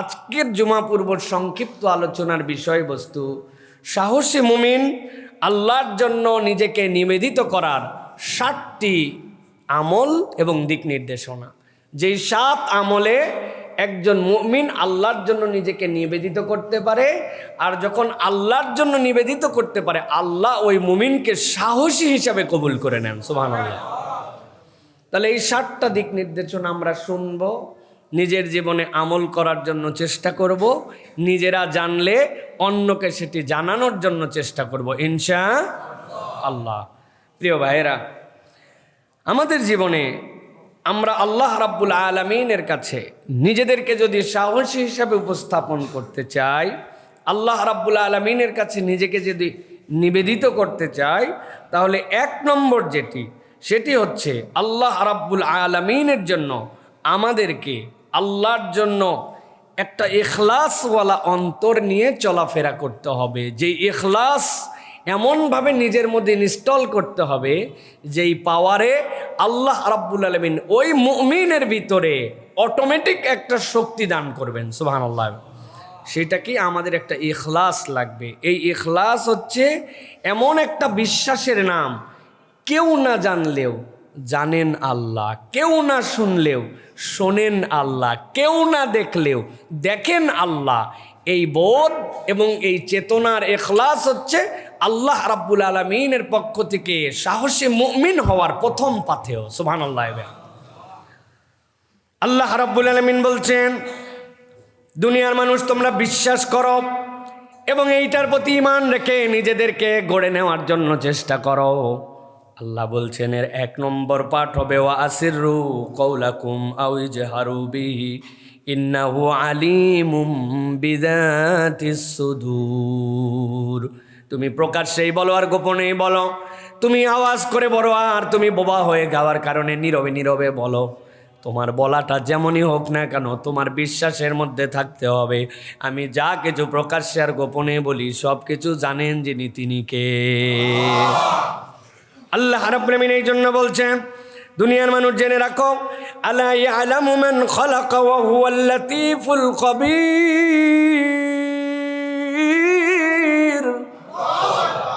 আজকের জুমা পূর্ব সংক্ষিপ্ত আলোচনার বিষয়বস্তু সাহসী মুমিন আল্লাহর জন্য নিজেকে নিবেদিত করার 7টি আমল এবং দিক নির্দেশনা। যেই 7 আমলে একজন মুমিন আল্লাহর জন্য নিজেকে নিবেদিত করতে পারে, আর যখন আল্লাহর জন্য নিবেদিত করতে পারে আল্লাহ ওই মুমিনকে সাহসী হিসাবে কবুল করে নেন। সুবহানাল্লাহ। তাহলে এই 7টা দিক নির্দেশনা আমরা শুনব, নিজের জীবনে আমল করার জন্য চেষ্টা করব, নিজেরা জানলে অন্যকে সেটি জানানোর জন্য চেষ্টা করব ইনশাআল্লাহ। প্রিয় ভাইয়েরা, আমাদের জীবনে আমরা আল্লাহ রাব্বুল আলামিনের কাছে নিজেদেরকে যদি সাহসী হিসাবে উপস্থাপন করতে চাই, আল্লাহ রাব্বুল আলামিনের কাছে নিজেকে যদি নিবেদিত করতে চাই, তাহলে 1 নম্বর সেটি হচ্ছে আল্লাহ রাব্বুল আলামিনের জন্য আমাদেরকে আল্লাহর জন্য একটা ইখলাসওয়ালা অন্তর নিয়ে চলাফেরা করতে হবে। যেই ইখলাস এমনভাবে নিজের মধ্যে ইনস্টল করতে হবে যেই পাওয়ারে আল্লাহ রাব্বুল আলামিন ওই মুমিনের ভিতরে অটোমেটিক একটা শক্তি দান করবেন। সুবহানাল্লাহ। সেটা কি? আমাদের একটা ইখলাস লাগবে। এই ইখলাস হচ্ছে এমন একটা বিশ্বাসের নাম, কেউ না জানলেও জানেন আল্লাহ, কেউ না শুনলেও শোনেন আল্লাহ, কেউ না দেখলেও দেখেন আল্লাহ। এই বোধ এবং এই চেতনার ইখলাস হচ্ছে আল্লাহ রাব্বুল আলামিনের পক্ষ থেকে সাহসী মুমিন হওয়ার প্রথম পাথেয়। সুবহানাল্লাহ। আল্লাহ রাব্বুল আলামিন বলছেন, দুনিয়ার মানুষ তোমরা বিশ্বাস করো এবং এইটার প্রতি ঈমান রেখে নিজেদেরকে গড়ে নেওয়ার জন্য চেষ্টা করো। আল্লাহ বলছেন এর 1 নম্বর পাঠ হবে ওয়া আসিররু কওলাকুম আও ইজহারু বিহি ইন্নাহু আলিমুম বিযাতিস সুদূর। তুমি প্রকাশ্যেই বলো আর গোপনেই বলো, তুমি আওয়াজ করে বলো আর তুমি বোবা হয়ে যাওয়ার কারণে নীরবে নীরবে বলো। তোমার বলাটা যেমনই হোক না কেন তোমার বিশ্বাসের মধ্যে থাকতে হবে আমি যা কিছু প্রকাশ্যে আর গোপনে বলি সব কিছু জানেন যিনি, তিনি কে? আল্লাহ রাব্বুল আলামিন এই জন্য বলছেন, দুনিয়ার মানুষ জেনে রাখো, আলা ইয়ালামু মান খালাকা ওয়া হুয়াল লাতীফুল খবীর।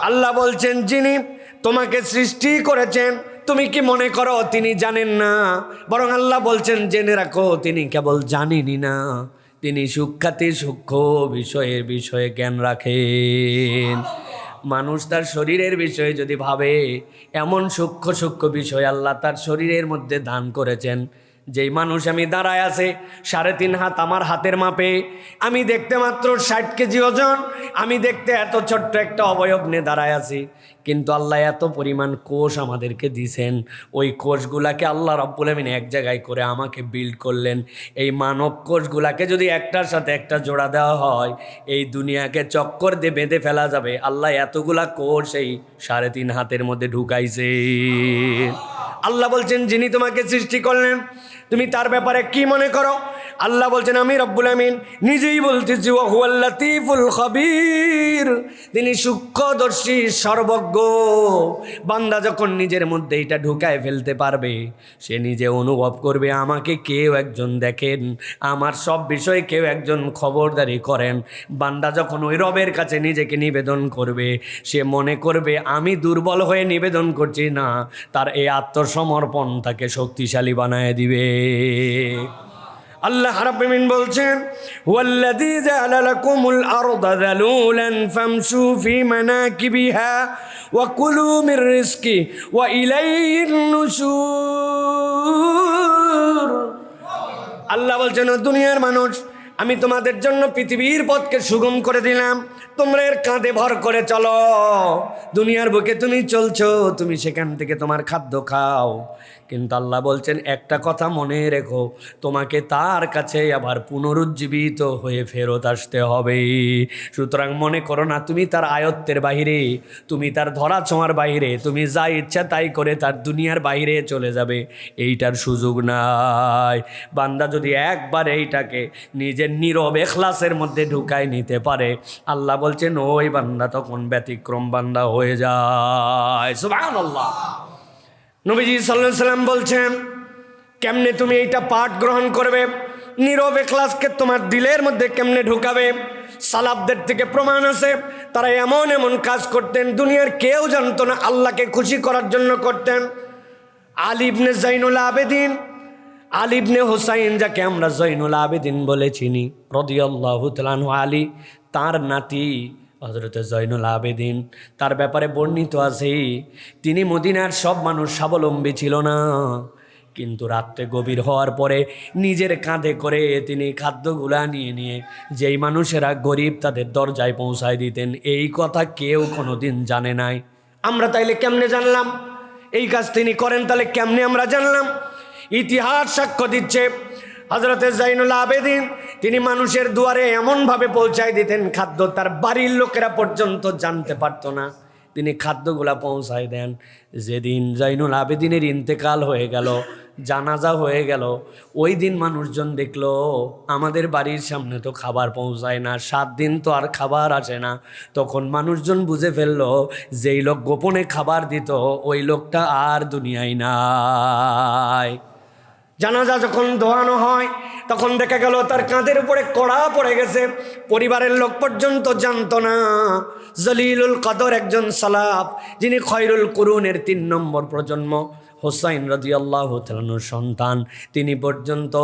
আল্লাহ বলছেন যিনি তোমাকে সৃষ্টি করেছেন, তুমি কি মনে করো তিনি জানেন না? বরং আল্লাহ বলছেন জেনে রাখো তিনি কেবল জানেনই না, তিনি সূক্ষ্মাতি সূক্ষ্ম বিষয়ে জ্ঞান রাখেন। মানুষ তার শরীরের বিষয়ে যদি ভাবে, এমন সূক্ষ্ম বিষয় আল্লাহ তার শরীরের মধ্যে দান করেছেন। যেই মানুষ আমি দাঁড়ায় আছে 3.5 হাত আমার হাতের মাপে, আমি দেখতে মাত্র 60 কেজি ওজন, আমি দেখতে এত ছোট্ট একটা অবয়ব নিয়ে দাঁড়ায় আছি, কিন্তু আল্লাহ এত পরিমাণ কোষ আমাদেরকে দিছেন। ওই কোষগুলাকে আল্লাহ রাব্বুল আলামিন এক জায়গায় করে আমাকে বিল্ড করলেন। এই মানব কোষগুলাকে যদি একটার সাথে একটা জোড়া দেওয়া হয় এই দুনিয়াকে চক্কর দিয়ে বেঁধে ফেলা যাবে। আল্লাহ এতগুলা কোষ এই 3.5 হাতের মধ্যে ঢুকাইছে। আল্লাহ বলছেন যিনি তোমাকে সৃষ্টি করলেন তুমি তার ব্যাপারে কি মনে করো? আল্লাহ বলছেন আমি রব্বুল আমিন নিজেই বলতেছি ওয়া হুয়াল লাতীফুল খবীর, তিনি সূক্ষ্মদর্শী সর্বজ্ঞ। বান্দা যখন নিজের মধ্যে এটা ঢুকায় ফেলতে পারবে সে নিজে অনুভব করবে আমাকে কেউ একজন দেখেন, আমার সব বিষয়ে কেউ একজন খবরদারি করেন। বান্দা যখন ওই রবের কাছে নিজেকে নিবেদন করবে সে মনে করবে আমি দুর্বল হয়ে নিবেদন করছি না, তার এই আত্মসমর্পণ তাকে শক্তিশালী বানায় দিবে। আল্লাহ রাব্বুল আমিন বলছেন ওয়াল্লাযী জাআলা লাকুমুল আরদা যালুলান ফামশু ফি মানাকিবিহা ওয়া কুলু মির রিজকি ওয়া ইলাইহিন নুশুর। আল্লাহ বলছেন দুনিয়ার মানুষ আমি তোমাদের জন্য পৃথিবীর পথকে সুগম করে দিলাম, তোমরা এর কাঁধে ভর করে চলো। দুনিয়ার বুকে তুমি চলছো, তুমি সেখান থেকে তোমার খাদ্য খাও, কিন্তু আল্লাহ বলছেন একটা কথা মনে রেখো, তোমাকে তার কাছে আবার পুনরুজ্জীবিত হয়ে ফেরত আসতে হবে। সুতরাং মনে করো না তুমি তার আয়ত্তের বাহিরে, তুমি তার ধরা ছোঁয়ার বাহিরে, তুমি যা ইচ্ছা তাই করে তার দুনিয়ার বাহিরে চলে যাবে, এইটার সুযোগ নাই। বান্দা যদি একবার এইটাকে নিজের নীরব ইখলাসের মধ্যে ঢুকায় নিতে পারে আল্লাহ বলছেন ওই বান্দা তখন ব্যতিক্রম বান্দা হয়ে যায়। সুবহানাল্লাহ। নবীজি সাল্লাল্লাহু আলাইহি সাল্লাম বলছেন কেমনে তুমি এইটা পাঠ গ্রহণ করবে? নীরব ইখলাসকে তোমার দিলের মধ্যে কেমনে ঢুকাবে? সালাফদের থেকে প্রমাণ আছে, তারা এমন এমন কাজ করতেন দুনিয়ার কেউ জানতো না, আল্লাহকে খুশি করার জন্য করতেন। আলী ইবনে জাইনুল আবেদিন, আলী ইবনে হুসাইন, যাকে আমরা জৈনুল আবেদিন বলে চিনি, রাদিয়াল্লাহু তাআলা আনহু, আলী তার নাতি হযরত জৈনুল আবেদিন, তার ব্যাপারে বর্ণিত আছে তিনি মদিনার সব মানুষ স্বাবলম্বী ছিল না, কিন্তু রাত্রে গভীর হওয়ার পরে নিজের কাঁধে করে তিনি খাদ্যগুলা নিয়ে নিয়ে যেই মানুষেরা গরিব তাদের দরজায় পৌঁছায় দিতেন। এই কথা কেউ কোনোদিন জানে নাই। আমরা তাইলে কেমনে জানলাম? এই কাজ তিনি করেন, তাহলে কেমনে আমরা জানলাম? ইতিহাস সাক্ষ্য দিচ্ছে হযরতে জৈনুল আবেদিন তিনি মানুষের দুয়ারে এমনভাবে পৌঁছায় দিতেন, খাদ্য তার বাড়ির লোকেরা পর্যন্ত জানতে পারতো না, তিনি খাদ্যগুলা পৌঁছায় দেন। যেদিন জৈনুল আবেদিনের ইন্তেকাল হয়ে গেল, জানাজা হয়ে গেল, ওই দিন মানুষজন দেখলো আমাদের বাড়ির সামনে তো খাবার পৌঁছায় না, 7 দিন তো আর খাবার আসে না। তখন মানুষজন বুঝে ফেললো যেই লোক গোপনে খাবার দিত ওই লোকটা আর দুনিয়ায় নাই। জানাজা যখন দোয়ানো হয় তখন দেখা গেল তার কাঁধের উপরে কড়া পড়ে গেছে, পরিবারের লোক পর্যন্ত জানতো না। জলিলুল কদর একজন সালাফ, যিনি খয়রুল কুরুনের 3 নম্বর প্রজন্ম, হুসাইন রাদিয়াল্লাহু তাআলার সন্তান, তিনি পর্যন্ত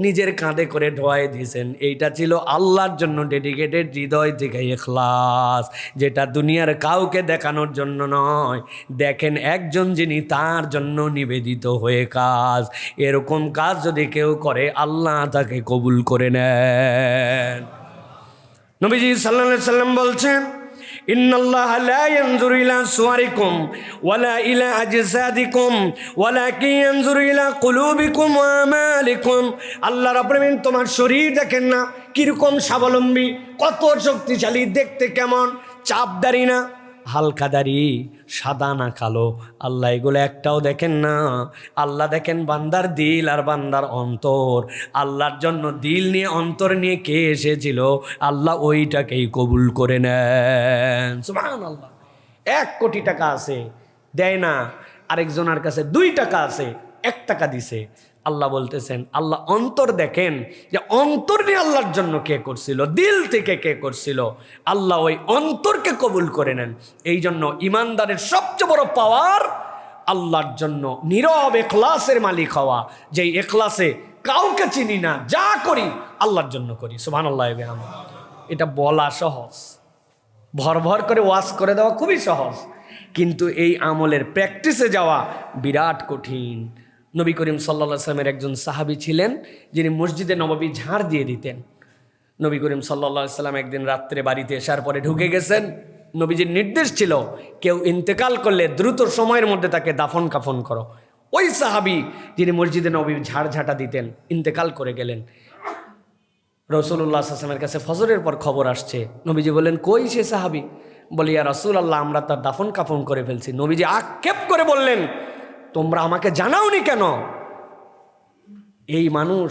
নিজের কাঁধে করে ঢোয়াই দিয়েছেন। এইটা ছিল আল্লাহর জন্য ডেডিকেটেড, হৃদয় থেকে ইখলাস, যেটা দুনিয়ার কাউকে দেখানোর জন্য নয়। দেখেন একজন যিনি তার জন্য নিবেদিত হয়ে কাজ, এরকম কাজ যদি কেউ করে আল্লাহ তাকে কবুল করে নেন। নবীজি সাল্লাল্লাহু আলাইহি সাল্লাম বলছেন, ইন্নাল্লাহা লা ইয়ানজুরু ইলা সুওয়ারিকুম ওয়ালা ইলা আজসাদিকুম ওয়ালাকিন ইয়ানজুরু ইলা কুলুবিকুম ওয়া আমালিকুম। আল্লাহ রাব্বুল আলামিন তোমার শরীর দেখেন না কিরকম স্বাবলম্বী, কত শক্তিশালী, দেখতে কেমন, চাপদারি না হালকাদারি, সাদা না কালো, আল্লাহ এগুলো একটাও দেখেন না। আল্লাহ দেখেন বান্দার দিল আর বান্দার অন্তর। আল্লাহর জন্য দিল নিয়ে অন্তর নিয়ে কে এসেছিল, আল্লাহ ওইটাকেই কবুল করে নেন। সুবহানাল্লাহ। 1 কোটি টাকা আছে, দেয় না। আরেকজনের কাছে 2 টাকা আছে, 1 টাকা দিছে। আল্লাহ বলতেছেন, আল্লাহ অন্তর দেখেন, যে অন্তর নিয়ে আল্লাহর জন্য কে করছিল, দিল থেকে কে করছিল, আল্লাহ ওই অন্তরকে কবুল করে নেন। এই জন্য ইমানদারের সবচেয়ে বড় পাওয়ার আল্লাহর জন্য নীরব ইখলাসের মালিক হওয়া, যেই ইখলাসে কাউকে চিনি না, যা করি আল্লাহর জন্য করি। সুবহানাল্লাহ। এটা বলা সহজ, ভর ভর করে ওয়াজ করে দেওয়া খুবই সহজ, কিন্তু এই আমলের প্র্যাকটিসে যাওয়া বিরাট কঠিন। নবী করিম সাল্লাল্লাহু আলাইহি ওয়াসাল্লামের একজন সাহাবী ছিলেন, যিনি মসজিদে নববী ঝাড় দিয়ে দিতেন। নবী করিম সাল্লাল্লাহু আলাইহি ওয়াসাল্লাম একদিন রাত্রে বাড়িতে আসার পরে ঢুকে গেছেন। নবীজির নির্দেশ ছিল কেউ ইন্তেকাল করলে দ্রুত সময়ের মধ্যে তাকে দাফন কাফন করো। ওই সাহাবী যিনি মসজিদে নববী ঝাড় দিতেন ইন্তেকাল করে গেলেন। রাসূলুল্লাহ সাল্লাল্লাহু আলাইহি ওয়াসাল্লামের কাছে ফজরের পর খবর আসছে। নবীজি বললেন, কই সে সাহাবী? বলি, ইয়া রাসূলুল্লাহ, আমরা তার দাফন কাফন করে ফেলছি। নবীজি আক্ষেপ করে বললেন, তোমরা আমাকে জানাওনি কেন? এই মানুষ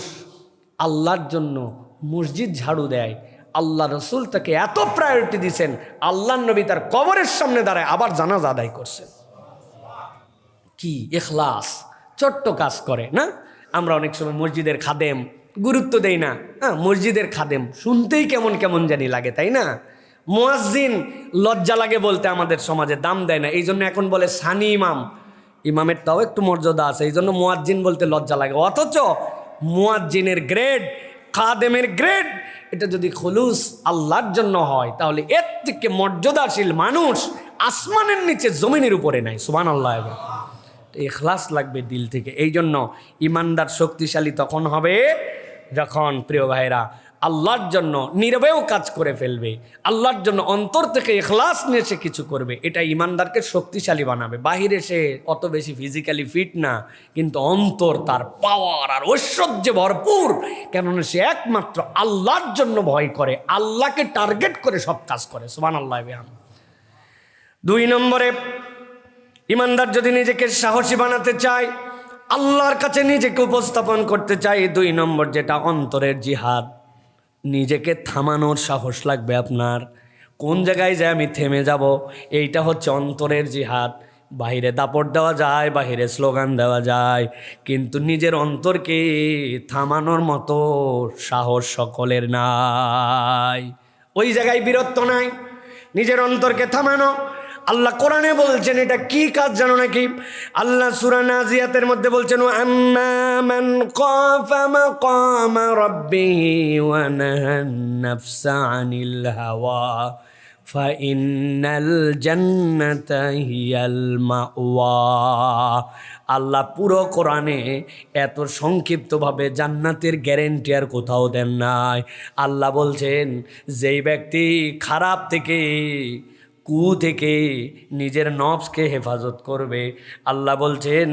আল্লাহর জন্য মসজিদ ঝাড়ু দেয়, আল্লাহ রসুল তাকে এত প্রায়োরিটি দিয়েছেন, আল্লাহর নবী তার কবরের সামনে দাঁড়ায় আবার জানাজা আদায় করছেন। কি ইখলাস! ছোট্ট কাজ করে না। আমরা অনেক সময় মসজিদের খাদেম গুরুত্ব দেই না। মসজিদের খাদেম শুনতেই কেমন কেমন জানি লাগে, তাই না? মুয়াজ্জিন লজ্জা লাগে বলতে, আমাদের সমাজে দাম দেয় না, এই জন্য এখন বলে সানি ইমাম। ইমামের তাও একটু মর্যাদা আছে, এই জন্য মুয়াজ্জিন বলতে লজ্জা লাগে। অথচ মুয়াজ্জিনের গ্রেড, খাদেমের গ্রেড, এটা যদি খুলুস আল্লাহর জন্য হয়, তাহলে এর থেকে মর্যাদাশীল মানুষ আসমানের নিচে জমিনের উপরে নাই। সুবহানাল্লাহ। ইখলাস লাগবে দিল থেকে। এই জন্য ইমানদার শক্তিশালী তখন হবে যখন, প্রিয় ভাইরা, আল্লাহর জন্য নীরবেও কাজ করে ফেলবে, আল্লাহর জন্য অন্তর থেকে ইখলাস নিয়ে সে কিছু করবে। এটা ইমানদারকে শক্তিশালী বানাবে। বাহিরে সে অত বেশি ফিজিক্যালি ফিট না, কিন্তু অন্তর তার পাওয়ার আর ঐশ্বর্যে ভরপুর। কেননা সে একমাত্র আল্লাহর জন্য ভয় করে, আল্লাহকে টার্গেট করে সব কাজ করে। সুবহানাল্লাহ। 2 নম্বরে, ইমানদার যদি নিজেকে সাহসী বানাতে চায়, আল্লাহর কাছে নিজেকে উপস্থাপন করতে চায়, 2 নম্বর যেটা, অন্তরের জিহাদ। নিজেকে থামানোর সাহস লাগবে আপনার। কোন জায়গায় যায় আমি থেমে যাব, এইটা হচ্ছে অন্তরের জিহাদ। বাহিরে দাপট দেওয়া যায়, বাহিরে স্লোগান দেওয়া যায়, কিন্তু নিজের অন্তরকে থামানোর মতো সাহস সকলের নাই। ওই জায়গায় বীরত্ব নাই, নিজের অন্তরকে থামানো। আল্লাহ কোরআনে বলছেন এটা কি কাজ জানো নাকি? আল্লাহ সূরা নাজিয়াতের মধ্যে বলছেন আম্মা মান খাফা মাকামা রাব্বিহি ওয়া নাহান নাফসা আনিল হাওয়া ফাইন্নাল জান্নাতা হিয়াল মাওয়া। আল্লাহ পুরো কোরআনে এত সংক্ষিপ্তভাবে জান্নাতের গ্যারেন্টি আর কোথাও দেন নাই। আল্লাহ বলছেন যেই ব্যক্তি খারাপ থেকে, কু থেকে নিজের নফসকে হেফাজত করবে, আল্লাহ বলছেন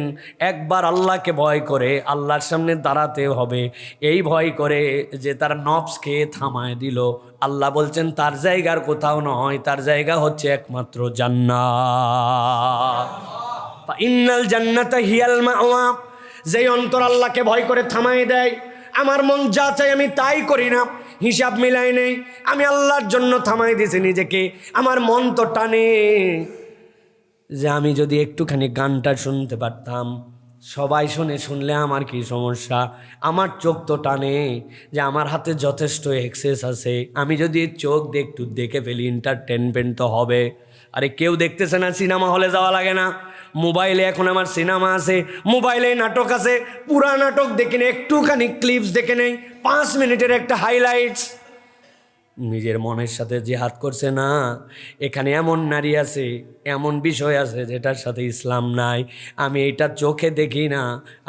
একবার আল্লাহকে ভয় করে আল্লাহর সামনে দাঁড়াতে হবে, এই ভয় করে যে তার নফসকে থামায় দিল, আল্লাহ বলছেন তার জায়গার কোথাও নয়, তার জায়গা হচ্ছে একমাত্র জান্নাত। ইন্নাল জান্নাতা হিয়াল মাওয়া। যেই অন্তর আল্লাহকে ভয় করে থামাই দেয়, আমার মন যা চাই আমি তাই করি না, হিসাব মিলাই নেই, আমি আল্লাহর জন্য থামাই দিয়েছি নিজেকে। আমার মন তো টানে যে আমি যদি একটুখানি গানটা শুনতে পারতাম, সবাই শুনলে আমার কি সমস্যা? আমার চোখ তো টানে যে আমার হাতে যথেষ্ট এক্সেস আছে, আমি যদি চোখ দিয়ে একটু দেখে ফেলি এন্টারটেনমেন্ট তো হবে। আরে কেউ দেখতেছে না, সিনেমা হলে যাওয়া লাগে না, মোবাইলে এখন আমার সিনেমা আছে, মোবাইলে নাটক আছে, পুরা নাটক দেখে নেই, একটুখানি ক্লিপস দেখে নেই, 5 মিনিটের একটা হাইলাইটস। নিজের মনের সাথে জিহাদ করছে না। এখানে এমন নারী আছে, এমন বিষয় আছে যেটার সাথে ইসলাম নাই। আমি এইটা চোখে দেখি না,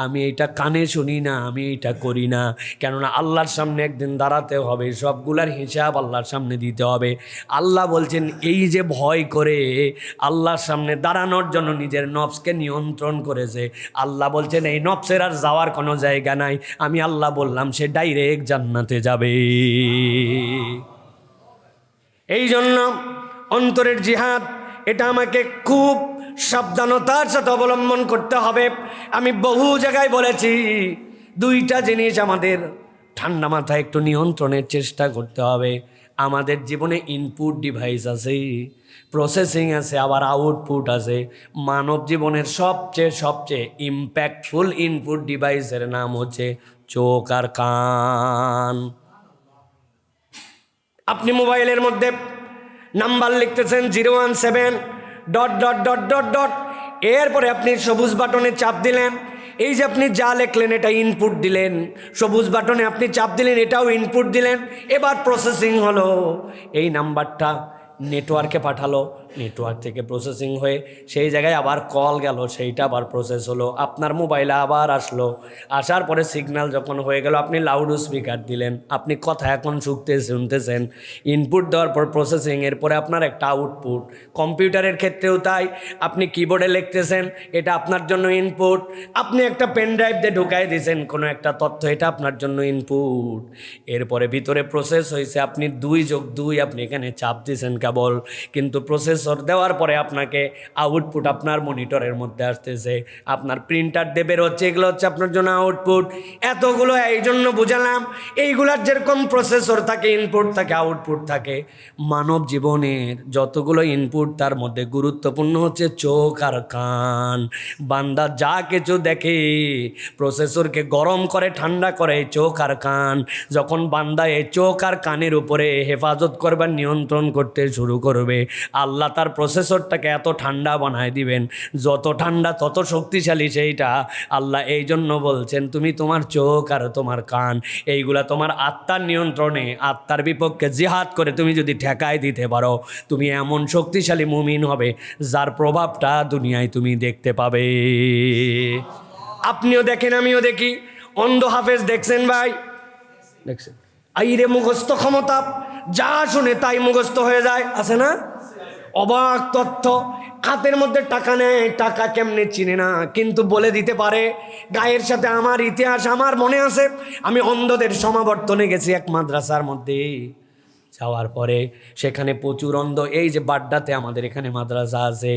আমি এইটা কানে শুনি না, আমি এইটা করি না, কেননা আল্লাহর সামনে একদিন দাঁড়াতে হবে, সবগুলার হিসাব আল্লাহর সামনে দিতে হবে। আল্লাহ বলছেন এই যে ভয় করে আল্লাহর সামনে দাঁড়ানোর জন্য নিজের নফসকে নিয়ন্ত্রণ করেছে, আল্লাহ বলছেন এই নফসের আর যাওয়ার কোনো জায়গা নাই। আমি আল্লাহ বললাম সে ডাইরেক্ট জান্নাতে যাবে। এই জন্য অন্তরের জিহাদ এটা আমাকে খুব সাবধানতার সাথে অবলম্বন করতে হবে। আমি বহু জায়গায় বলেছি, 2টা জিনিস আমাদের ঠান্ডা মাথায় একটু নিয়ন্ত্রণের চেষ্টা করতে হবে। আমাদের জীবনে ইনপুট ডিভাইস আছে, প্রসেসিং আছে, আবার আউটপুট আছে। মানব জীবনের সবচেয়ে ইম্প্যাক্টফুল ইনপুট ডিভাইসের নাম হচ্ছে চোখ আর কান। আপনি মোবাইলের মধ্যে নাম্বার লিখতেছেন 017... এরপরে আপনি সবুজ বাটনে চাপ দিলেন, এই যে আপনি যা লিখলেন এটা ইনপুট দিলেন, সবুজ বাটনে আপনি চাপ দিলেন, এটাও ইনপুট দিলেন। এবার প্রসেসিং হলো, এই নাম্বারটা নেটওয়ার্কে পাঠালো, নেটওয়ার্ক থেকে প্রসেসিং হয়ে সেই জায়গায় আবার কল গেল, সেইটা আবার প্রসেস হলো, আপনার মোবাইলে আবার আসলো, আসার পরে সিগন্যাল যখন হয়ে গেল আপনি লাউড স্পিকার দিলেন, আপনি কথা এখন শুনতেছেন। ইনপুট দেওয়ার পর প্রসেসিং, এরপরে আপনার একটা আউটপুট। কম্পিউটারের ক্ষেত্রেও তাই, আপনি কিবোর্ডে লিখতেছেন, এটা আপনার জন্য ইনপুট। আপনি একটা পেন ড্রাইভ দিয়ে ঢুকাই দিয়েছেন কোনো একটা তথ্য, এটা আপনার জন্য ইনপুট। এরপরে ভিতরে প্রসেস হয়েছে, আপনি 2+2 আপনি এখানে চাপ দিয়েছেন কেবল, কিন্তু প্রসেসর দেওয়ার পরে আপনাকে আউটপুট আপনার মনিটরের মধ্যে আসতেছে, আপনার প্রিন্টার দিয়ে বের হচ্ছে, এগুলো হচ্ছে আপনার জন্য আউটপুট। এতগুলো এই জন্য বুঝালাম, এইগুলার যেরকম প্রসেসর থাকে, ইনপুট থাকে, আউটপুট থাকে, মানব জীবনের যতগুলো ইনপুট তার মধ্যে গুরুত্বপূর্ণ হচ্ছে চোখ আর কান। বান্দা যা কিছু দেখে প্রসেসরকে গরম করে ঠান্ডা করে চোখ আর কান। যখন বান্দা এই চোখ আর কানের উপরে হেফাজত করবার নিয়ন্ত্রণ করতে শুরু করবে, আল্লাহ তার প্রসেসরটাকে এত ঠান্ডা বানায় দিবেন, যত ঠান্ডা তত শক্তিশালী সেইটা। আল্লাহ এই জন্য বলছেন তুমি তোমার চোখ আর তোমার কান এইগুলা তোমার আত্মার নিয়ন্ত্রণে, আত্মার বিপক্ষে জিহাদ করে তুমি যদি ঠেকায় দিতে পারো, তুমি এমন শক্তিশালী মুমিন হবে যার প্রভাবটা দুনিয়ায় তুমি দেখতে পাবে। আপনিও দেখেন, আমিও দেখি, অন্ধ হাফেজ দেখছেন ভাই, দেখছেন, আইরে মুখস্থ ক্ষমতা, যা শুনে তাই মুখস্থ হয়ে যায়, আছে না? অবাক তথ্য, হাতের মধ্যে টাকা নেয়, টাকা কেমনে চিনে না, কিন্তু বলে দিতে পারে। গায়ের সাথে আমার ইতিহাস আমার মনে আছে, আমি অন্ধদের সমাবর্তনে গেছি এক মাদ্রাসার মধ্যে, যাওয়ার পরে সেখানে প্রচুর অন্ধ। এই যে বাড্ডাতে আমাদের এখানে মাদ্রাসা আছে,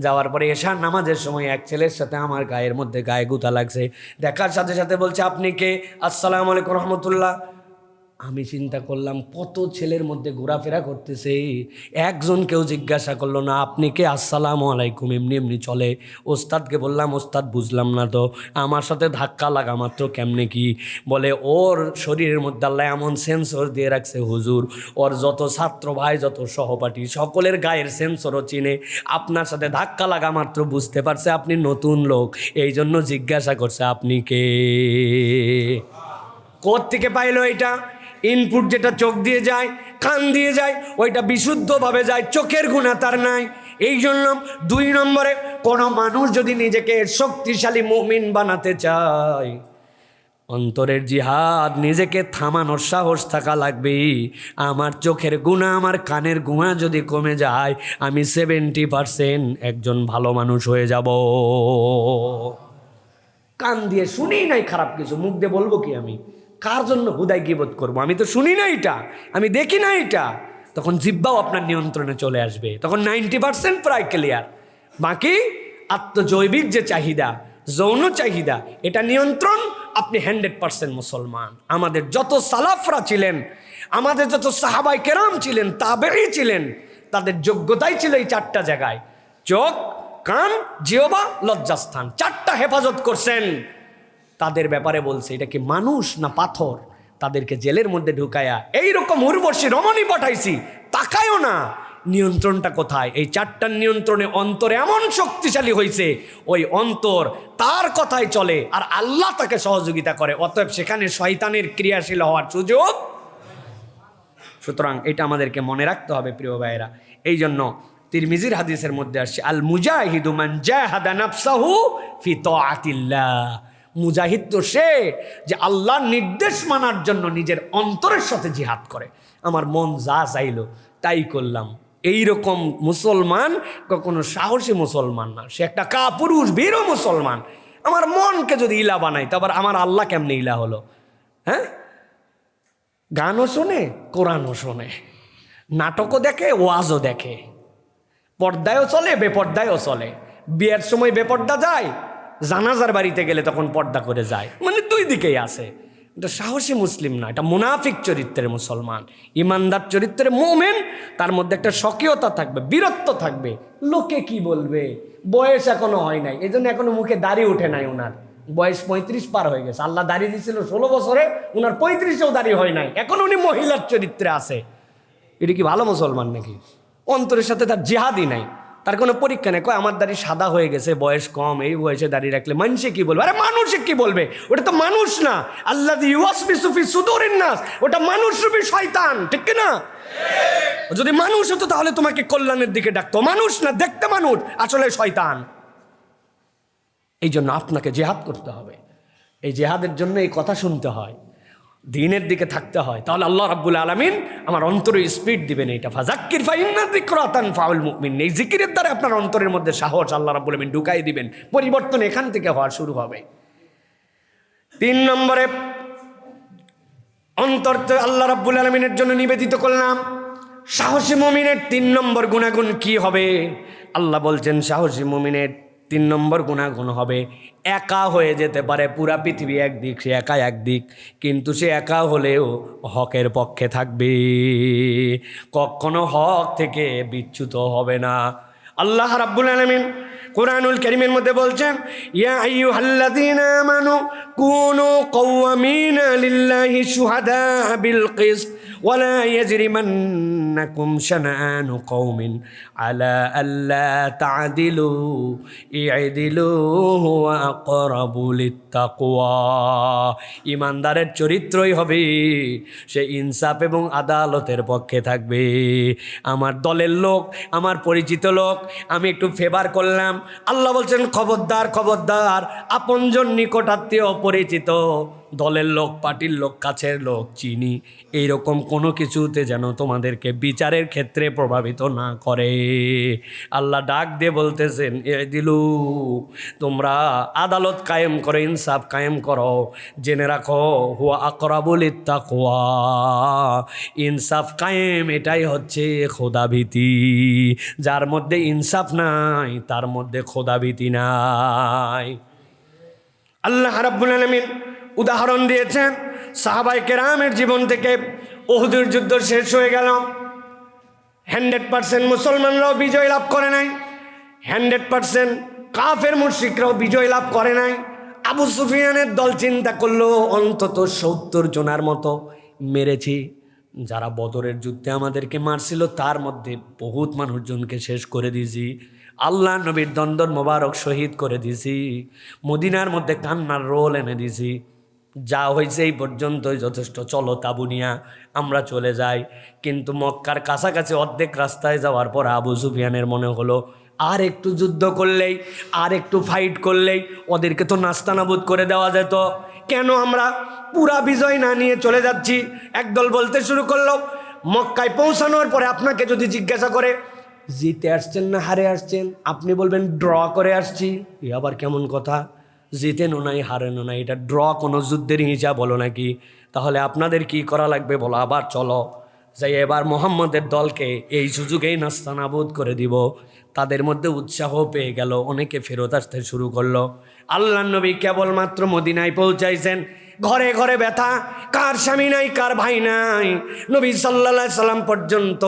যাওয়ার পরে এশার নামাজের সময় এক ছেলের সাথে আমার গায়ের মধ্যে গায়ে গুঁতা লাগছে। দেখার সাথে সাথে বলছে আপনি কে? আসসালামু আলাইকুম রহমতুল্লাহ। আমি চিন্তা করলাম কত ছেলের মধ্যে ঘোরাফেরা করতেছে, একজন কেউ জিজ্ঞাসা করলো না আপনি কে, আসসালামু আলাইকুম, এমনি এমনি চলে। ওস্তাদকে বললাম ওস্তাদ বুঝলাম না তো, আমার সাথে ধাক্কা লাগা মাত্র কেমনে কি? বলে ওর শরীরের মধ্যে আল্লাহ এমন সেন্সর দিয়ে রাখছে হুজুর, ওর যত ছাত্র ভাই যত সহপাঠী সকলের গায়ের সেন্সরও চিনে, আপনার সাথে ধাক্কা লাগা মাত্র বুঝতে পারছে আপনি নতুন লোক, এই জন্য জিজ্ঞাসা করছে আপনি কে। কোত্থেকে পাইলো এটা? ইনপুট যেটা চোখ দিয়ে যায়, কান দিয়ে যায়, ওইটা বিশুদ্ধভাবে যায়, চোখের গুণা তার নাই। এই জন্য 2 নম্বরে, কোনো মানুষ যদি নিজেকে শক্তিশালী মুমিন বানাতে চায়, অন্তরের জিহাদ, নিজেকে থামানোর সাহস থাকা লাগবে। আমার চোখের গুণা, আমার কানের গুণা যদি কমে যায়, আমি 70% একজন ভালো মানুষ হয়ে যাব। কান দিয়ে শুনি নাই খারাপ কিছু, মুখ দিয়ে বলবো কি আমি? কার জন্য হুদায় গীবত করবো? আমি তো শুনি না এটা, আমি দেখি না এটা। তখন জিহ্বাও আপনার নিয়ন্ত্রণে চলে আসবে, তখন 90% প্রায় ক্লিয়ার। বাকি আত্মজৈবিক যে চাহিদা, যৌন চাহিদা, এটা নিয়ন্ত্রণ, আপনি 100% মুসলমান। আমাদের যত সালাফরা ছিলেন, আমাদের যত সাহাবাই কেরাম ছিলেন, তাবেঈ ছিলেন, তাদের যোগ্যতাই ছিল এই 4টা জায়গায়: চোখ, কান, জিহ্বা, লজ্জাস্থান। 4টা হেফাজত করছেন। তাদের ব্যাপারে বলছে এটা কি মানুষ না পাথর? তাদেরকে জেলের মধ্যে ঢুকায়া এইরকম উর্বশী রমণী পাঠাইছি, তাকায়ও না। নিয়ন্ত্রণটা কোথায়? এই 4টার নিয়ন্ত্রণে অন্তরে এমন শক্তিশালী হয়েছে, ওই অন্তর তার কথাই চলে আর আল্লাহ তাকে সহযোগিতা করে। অতএব সেখানে শয়তানের ক্রিয়াশীল হওয়ার সুযোগ। সুতরাং এটা আমাদেরকে মনে রাখতে হবে প্রিয় ভাইয়েরা। এই জন্য তিরমিজির হাদিসের মধ্যে আসছে, আল মুজাহিদু মান জাহাদা নাফসাহু ফি তাআতিল্লাহ। মুজাহিদ তো সে যে আল্লাহর নির্দেশ মানার জন্য নিজের অন্তরের সাথে জিহাদ করে। আমার মন যা চাইলো তাই করলাম, এইরকম মুসলমান কখনো সাহসী মুসলমান না, সে একটা কাপুরুষ বীরও মুসলমান। আমার মনকে যদি ইলা বানাই, তারপর আমার আল্লাহ কেমনে ইলা হলো? হ্যাঁ, গানও শোনে, কোরআনও শোনে, নাটকও দেখে, ওয়াজও দেখে, পর্দায়ও চলে, বেপর্দায়ও চলে। বিয়ের সময় বেপর্দা যায়, জানাজার বাড়িতে গেলে তখন পর্দা করে যায়। মানে 2 দিকেই আছে। এটা সাহসী মুসলিম না, এটা মুনাফিক চরিত্রের মুসলমান। ইমানদার চরিত্রের মুমিন, তার মধ্যে একটা স্বকীয়তা থাকবে, বীরত্ব থাকবে। লোকে কি বলবে? বয়স এখনো হয় নাই, এই জন্য এখনো মুখে দাড়ি উঠে নাই। ওনার বয়স 35 পার হয়ে গেছে। আল্লাহ দাড়ি দিয়েছিল 16 বছরে, ওনার 35এও দাড়ি হয় নাই, এখন উনি মহিলার চরিত্রে আছে। এটা কি ভালো মুসলমান নাকি? অন্তরের সাথে তার জিহাদই নাই, তার কোনো পরীক্ষা নেই। কয় আমার দাড়ি সাদা হয়ে গেছে, বয়স কম, এই বয়সে দাড়ি রাখলে মানুষে কি বলবে? আরে মানুষে কি বলবে? ওটা তো মানুষ না। আল্লাযী ইউওয়াসবিসু ফি সুদুরিন নাস, ওটা মানুষরূপী শয়তান, ঠিক কি না? যদি মানুষ হতো তাহলে তোমাকে কল্যাণের দিকে ডাকতো। মানুষ না, দেখতে মানুষ, আসলে শয়তান। এই জন্য আপনাকে জিহাদ করতে হবে। এই জিহাদের জন্য এই কথা শুনতে হয়, দ্বীনের দিকে থাকতে হয়, তাহলে আল্লাহ রাব্বুল আলামিন আমার অন্তরে স্পিড দিবেন। এইটা ফাযাক্কির ফাইন্না যিকরা তানফাউল মুমিন, এই জিকিরের দ্বারা আপনার অন্তরের মধ্যে সাহস আল্লাহ রাব্বুল আলামিন ঢুকাই দিবেন। পরিবর্তন এখান থেকে হওয়া শুরু হবে। 3 নম্বরে, অন্তরকে আল্লাহ রাব্বুল আলামিনের জন্য নিবেদিত করলাম। সাহসী মুমিনের 3 নম্বর গুণাগুণ কি হবে? আল্লাহ বলছেন সাহসী মুমিনের 3 নম্বর গুণাগুণ হবে একা হয়ে যেতে পারে। পুরা পৃথিবী একদিক, সে একা একদিক, কিন্তু সে একা হলেও হকের পক্ষে থাকবে, কখনো হক থেকে বিচ্যুত হবে না। আল্লাহ রাব্বুল আলামিন কুরআনুল কারীমের মধ্যে বলছেন, ইয়া আইয়ুহাল্লাযীনা আমানু কুনু কওয়ামিনা লিল্লাহি শুহাদা বিল কিসত ওয়ালা ইয়াজরিমান্নাকুম শানাআনু কওমিন আলা আল্লা তা'দিলু ই'দিলু হুয়া আকরাবু লিত্তাকওয়া। ঈমানদারের চরিত্রই হবে সে ইনসাফ এবং আদালতের পক্ষে থাকবে। আমার দলের লোক, আমার পরিচিত লোক, আমি একটু ফেভার করলাম, আল্লাহ বলছেন খবরদার, খবরদার, আপনজন, নিকটাত্মীয়, পরিচিত, দলের লোক, পার্টির লোক, কাছের লোক, চিনি, এইরকম কোনো কিছুতে যেন তোমাদেরকে বিচারের ক্ষেত্রে প্রভাবিত না করে। আল্লাহ ডাক দিয়ে বলতেছেন, এ দিলু, তোমরা আদালত কায়েম করো, ইনসাফ কায়েম করো, জেনে রাখো হুয়া আকরাবু লিত্তাকওয়া, ইনসাফ কায়েম এটাই হচ্ছে খোদাভীতি। যার মধ্যে ইনসাফ নাই তার মধ্যে খোদাভীতি নাই। আল্লাহ রাব্বুল আলামিন উদাহরণ দিয়েছেন সাহাবায়ে কেরামের জীবন থেকে। উহুদের যুদ্ধ শেষ হয়ে গেল, 100% মুসলমানরাও বিজয় লাভ করে নাই, 100% কাফের মুশরিকরাও বিজয় লাভ করে নাই। আবু সুফিয়ানের দল চিন্তা করলো অন্তত 70 জনের মতো মেরেছি, যারা বদরের যুদ্ধে আমাদেরকে মারছিল তার মধ্যে বহুত মানুষজনকে শেষ করে দিয়েছি, আল্লাহ নবীর দন্দন মোবারক শহীদ করে দিয়েছি, মদিনার মধ্যে কান্নার রোল এনে দিয়েছি, যা হয়েছে এই পর্যন্তই যথেষ্ট, চলো তাবু নিয়া আমরা চলে যাই। কিন্তু মক্কার কাছাকাছি অর্ধেক রাস্তায় যাওয়ার পর আবু সুফিয়ানের মনে হলো আর একটু যুদ্ধ করলেই, আর একটু ফাইট করলেই ওদেরকে তো নাস্তানাবুদ করে দেওয়া যেত, কেন আমরা পুরা বিজয় না নিয়ে চলে যাচ্ছি। একদল বলতে শুরু করলো, মক্কায় পৌঁছানোর পরে আপনাকে যদি জিজ্ঞাসা করে জিতে আসছেন না হারে আসছেন, আপনি বলবেন ড্র করে আসছি। এ আবার কেমন কথা? জিতেনও নাই হারেনও নাই, এটা ড্র কোনো যুদ্ধের হিসাব বলো নাকি? তাহলে আপনাদের কি করা লাগবে বলো, আবার চলো যাই এবার মোহাম্মদের দলকে এই সুযোগেই নাস্তানাবুদ করে দিব। তাদের মধ্যে উৎসাহ পেয়ে গেল, অনেকে ফেরত আসতে শুরু করলো। আল্লাহ নবী কেবলমাত্র মদিনায় পৌঁছাইছেন, ঘরে ঘরে ব্যথা, কার স্বামী নাই কার ভাই নাই। নবী সাল্লাল্লাহু আলাইহি সাল্লাম পর্যন্ত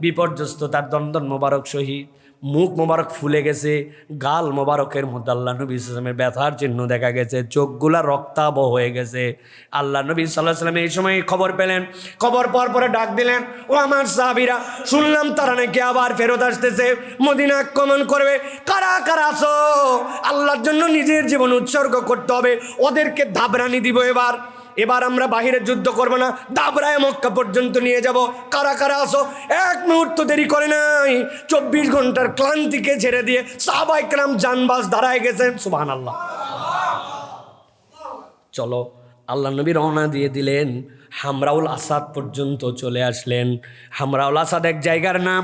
বিপর্যস্ত, তার দন্দন মোবারক শহীদ, মুখ মোবারক ফুলে গেছে, গাল মোবারকের মধ্যে আল্লাহ নবী সাল্লাল্লাহু আলাইহি ওয়াসাল্লামের ব্যথার চিহ্ন দেখা গেছে, চোখগুলা রক্তাভ হয়ে গেছে। আল্লাহ নবী সাল্লাল্লাহু আলাইহি ওয়াসাল্লাম এই সময় খবর পেলেন, খবর পাওয়ার পরে ডাক দিলেন, ও আমার সাহাবীরা, শুনলাম তারা নাকি আবার ফেরত আসতেছে, মদিনা আক্রমণ করবে, কারা কারা আছো? আল্লাহর জন্য নিজের জীবন উৎসর্গ করতে হবে, ওদেরকে ধাবরানি দিব। এবার আমরা বাহিরে যুদ্ধ করবো না, দাবরায় মক্কা পর্যন্ত নিয়ে যাব, কারা কারা আসো? এক মুহূর্ত দেরি করে নাই, 24 ঘন্টার ক্লান্তিকে ছেড়ে দিয়ে সাহাবায়ে কেরাম জানবাজ দাঁড়ায় গেছেন। সুবহানাল্লাহ। চলো, আল্লাহ নবী রওনা দিয়ে দিলেন, হামরাউল আসাদ পর্যন্ত চলে আসলেন। হামরাউল আসাদ এক জায়গার নাম।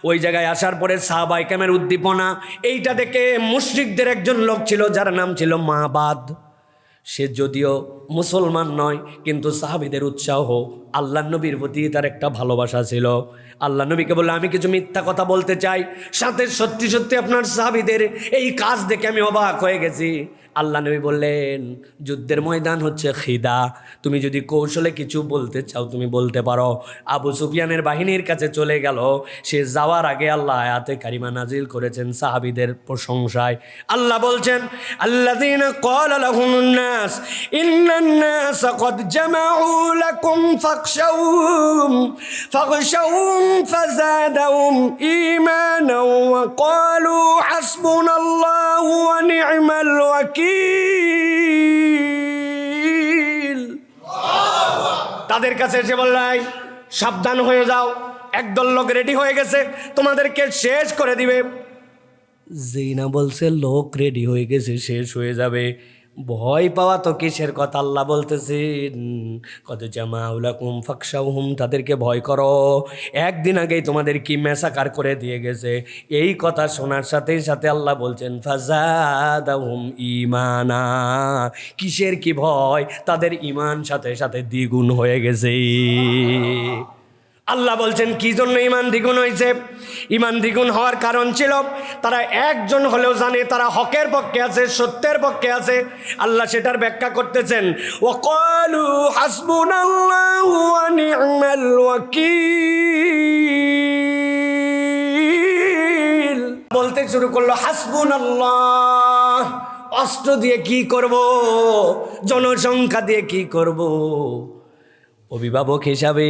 ওই জায়গায় আসার পরে সাহাবায়ে কেরামের উদ্দীপনা, এইটা দেখে মুশরিকদের একজন লোক ছিল যার নাম ছিল মাবাদ। সে যদিও মুসলমান নয়, কিন্তু সাহাবীদের উৎসাহ, আল্লাহ নবীর প্রতি তার একটা ভালোবাসা ছিল। আল্লাহ নবীকে বললে, আমি কিছু মিথ্যা কথা বলতে চাই, সাথে সত্যি সত্যি আপনার সাহাবীদের এই কাজ দেখে আমি অবাক হয়ে গেছি। আল্লাহ নবী বললেন, যুদ্ধের ময়দান হচ্ছে খিদা, তুমি যদি কৌশলে কিছু বলতে চাও তুমি বলতে পারো। আবু সুফিয়ানের বাহিনীর কাছে চলে গেল, সে যাওয়ার আগে আল্লাহ আয়াতে কারিমা নাজিল করেছেন সাহাবীদের প্রশংসায়। আল্লাহ বলছেন, আল্লাযীনা ক্বালা লাহুমুন নাস ইন্নান নাস ক্বাদ জামাউ লাকুম ফাখশাউহুম ফাযাদাহুম ঈমানাও ওয়া ক্বালু হাসবুনাল্লাহু ওয়া নি'মাল ওয়াকিল। তাদের কাছে এসে বললাই, সাবধান হয়ে যাও, একদল লোক রেডি হয়ে গেছে, তোমাদেরকে শেষ করে দিবে। যেই না বলছে লোক রেডি হয়ে গেছে, শেষ হয়ে যাবে, ভয় পাওয়া তো কিসের কথা? আল্লাহ বলতেছেন, কদ জামাউ লাকুম ফাখশাউহুম, তাদেরকে ভয় করো, একদিন আগেই তোমাদের কি মেসাকার করে দিয়ে গেছে। এই কথা শোনার সাথে সাথে আল্লাহ বলছেন, ফাযাদাহুম ঈমানা, কিসের কি ভয়? তাদের ঈমান সাথে সাথে দ্বিগুণ হয়ে গেছে। আল্লাহ বলছেন, কি জন্য ঈমান দ্বিগুণ হয়েছে? ঈমান দ্বিগুণ হওয়ার কারণ ছিল, তারা একজন হলেও জানে তারা হকের পক্ষে আছে, সত্যের পক্ষে আছে। আল্লাহ সেটার ব্যাখ্যা করতেছেন, ওয়াকালু হাসবুনাল্লাহু ওয়া নি'মাল ওয়াকিল, বলতে শুরু করলো হাসবুনাল্লাহ। অস্ত্র দিয়ে কি করব? জনসংখ্যা দিয়ে কি করব? অভিভাবক হিসাবে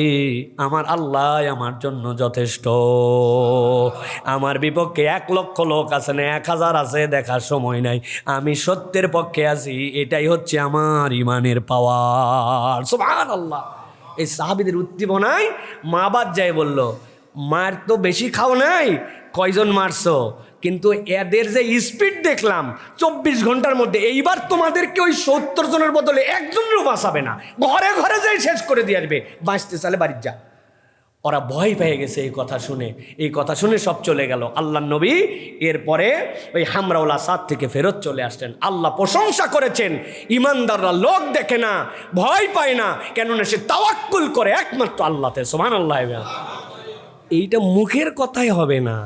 আমার আল্লাহ আমার জন্য যথেষ্ট। আমার বিপক্ষে 1 লক্ষ লোক আছে না 1000 আছে, দেখার সময় নাই, আমি সত্যের পক্ষে আছি, এটাই হচ্ছে আমার ইমানের পাওয়ার। সুবহানাল্লাহ। এই সাহাবীদের উদ্দীপনায় মাবাদ যায় বলল, মার তো বেশি খাও নাই, কয়জন মারছো? কিন্তু এদের যে স্পিড দেখলাম 24 ঘন্টার মধ্যে, এইবার তোমাদেরকে ওই 70 জনের বদলে একজনেরও বাঁচাবে না, ঘরে ঘরে যাই শেষ করে দিয়ে আসবে, বাঁচতে চালে বাড়ির যা। ওরা ভয় পেয়ে গেছে এই কথা শুনে, এই কথা শুনে সব চলে গেল। আল্লাহ নবী এরপরে ওই হামরাউল আসাদ থেকে ফেরত চলে আসলেন। আল্লাহ প্রশংসা করেছেন, ইমানদাররা লোক দেখে না, ভয় পায় না, কেননা সে তাওয়াক্কুল করে একমাত্র আল্লাহতে। সুবহানাল্লাহ। এইটা মুখের কথাই হবে না,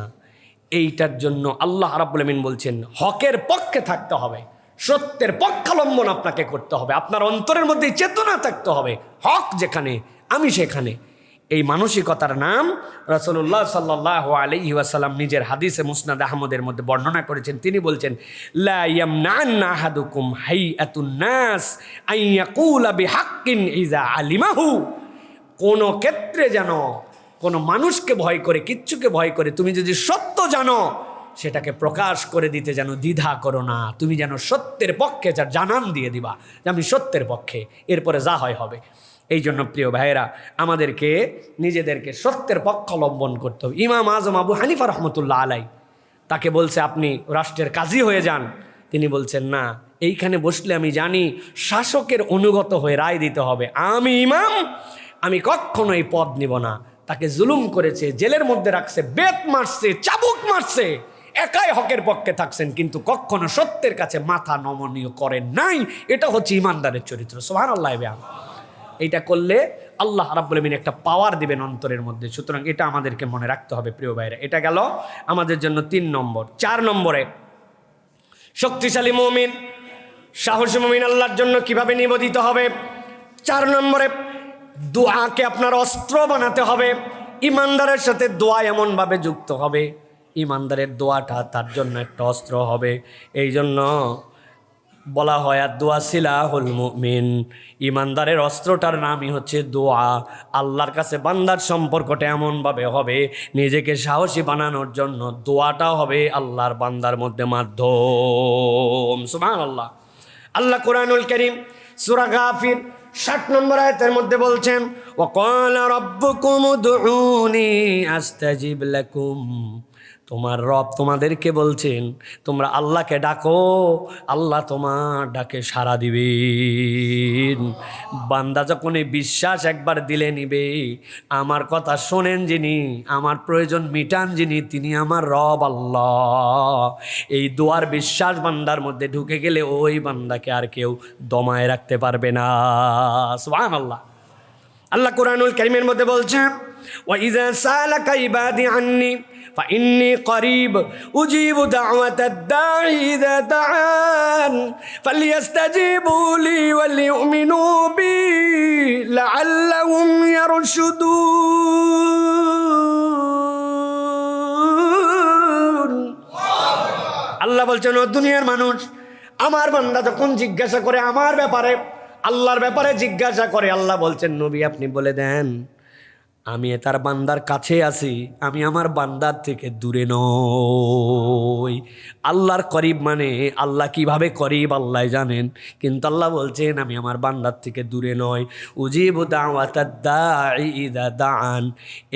এইটার জন্য আল্লাহ রাব্বুল আমিন বলছেন হকের পক্ষে থাকতে হবে, সত্যের পক্ষাবলম্বন আপনাকে করতে হবে। আপনার অন্তরের মধ্যে চেতনা থাকতে হবে, হক যেখানে আমি সেখানে। এই মানসিকতার নাম রাসূলুল্লাহ সাল্লাল্লাহু আলাইহি ওয়াসাল্লাম নিজের হাদিসে মুসনাদ আহমদের মধ্যে বর্ণনা করেছেন। তিনি বলছেন, লা ইয়ামনান্না আহাদুকুম হাইয়াতুন নাস আন ইয়াকুলা বিহাক্কিন ইযা আলিমাহু। কোন ক্ষেত্রে যেন কোনো মানুষকে ভয় করে, কিচ্ছুকে ভয় করে, তুমি যদি সত্য জানো সেটাকে প্রকাশ করে দিতে যেন দ্বিধা করো না। তুমি যেন সত্যের পক্ষে জানান দিয়ে দিবা যে আমি সত্যের পক্ষে, এরপরে যা হয় হবে। এই জন্য প্রিয় ভাইয়েরা, আমাদেরকে নিজেদেরকে সত্যের পক্ষ অবলম্বন করতে হবে। ইমাম আজম আবু হানিফা রহমতুল্লাহ আলাই, তাকে বলছে আপনি রাষ্ট্রের কাজী হয়ে যান। তিনি বলছেন না, এইখানে বসলে আমি জানি শাসকের অনুগত হয়ে রায় দিতে হবে। আমি ইমাম, আমি কখনো এই পদ নিব না। তাকে জুলুম করেছে, জেলের মধ্যে রাখছে, বেত মারছে, চাবুক মারছে, একাই হকের পক্ষে থাকছেন, কিন্তু কখনো সত্যের কাছে মাথা নমনীয় করেন নাই। এটা হচ্ছে ইমানদারের চরিত্র। সুবহানাল্লাহ। এইটা করলে আল্লাহ রাব্বুল আমিন একটা পাওয়ার দিবেন অন্তরের মধ্যে। সুতরাং এটা আমাদেরকে মনে রাখতে হবে প্রিয় ভাইরা। এটা গেল আমাদের জন্য 3 নম্বর। 4 নম্বরে, শক্তিশালী মুমিন, সাহসী মুমিন আল্লাহর জন্য কিভাবে নিবেদিত হবে। 4 নম্বরে, দোয়াকে আপনার অস্ত্র বানাতে হবে। ইমানদারের সাথে দোয়া এমনভাবে যুক্ত হবে, ইমানদারের দোয়াটা তার জন্য একটা অস্ত্র হবে। এই জন্য বলা হয় আর দোয়া সিলাহুল মুমিন, ইমানদারের অস্ত্রটার নামই হচ্ছে দোয়া। আল্লাহর কাছে বান্দার সম্পর্কটা এমনভাবে হবে, নিজেকে সাহসী বানানোর জন্য দোয়াটা হবে আল্লাহর বান্দার মধ্যে মাধ্যম। সুবহানাল্লাহ। আল্লাহ কুরআনুল কারীম সূরা গাফির 60 নম্বর আয়াতের মধ্যে বলছেন, ওয়াকালা রাব্বুকুম উদউনি আস্তাজিব লাকুম। তোমার রব তোমাদেরকে বলছেন তোমরা আল্লাহকে ডাকো, আল্লাহ তোমার ডাকে সাড়া দিবেন। বান্দা যখন এই বিশ্বাস একবার দিলে নিবে, আমার কথা শোনেন যিনি, আমার প্রয়োজন মিটান যিনি, তিনি আমার রব আল্লাহ। এই দোয়ার বিশ্বাস বান্দার মধ্যে ঢুকে গেলে ওই বান্দাকে আর কেউ দমায় রাখতে পারবে না। সুবহানাল্লাহ। আল্লাহ কুরআনুল কারীমের মধ্যে বলছেন, ওয়াইযা সালাকা ইবাদি আন্নী ফাইন্নী করিব উজিবু দাওয়াতাদ দাঈ ইযা দাআন ফালইস্তাজিবু লি ওয়ালিউমিনু বি লাআল্লাহুম ইয়ারশুদুন। আল্লাহ বলছেন, ও দুনিয়ার মানুষ, আমার বান্দা যখন জিজ্ঞাসা করে আমার ব্যাপারে, আল্লাহর ব্যাপারে জিজ্ঞাসা করে, আল্লাহ বলছেন নবী আপনি বলে দেন আমি তার বান্দার কাছে আছি, আমি আমার বান্দার থেকে দূরে নই। আল্লাহর করিব মানে আল্লাহ কিভাবে করিব আল্লাহ জানেন, কিন্তু আল্লাহ বলছেন আমি আমার বান্দার থেকে দূরে নয়। উজিবু দাওয়াতাদ দাঈ ইযা দাআন,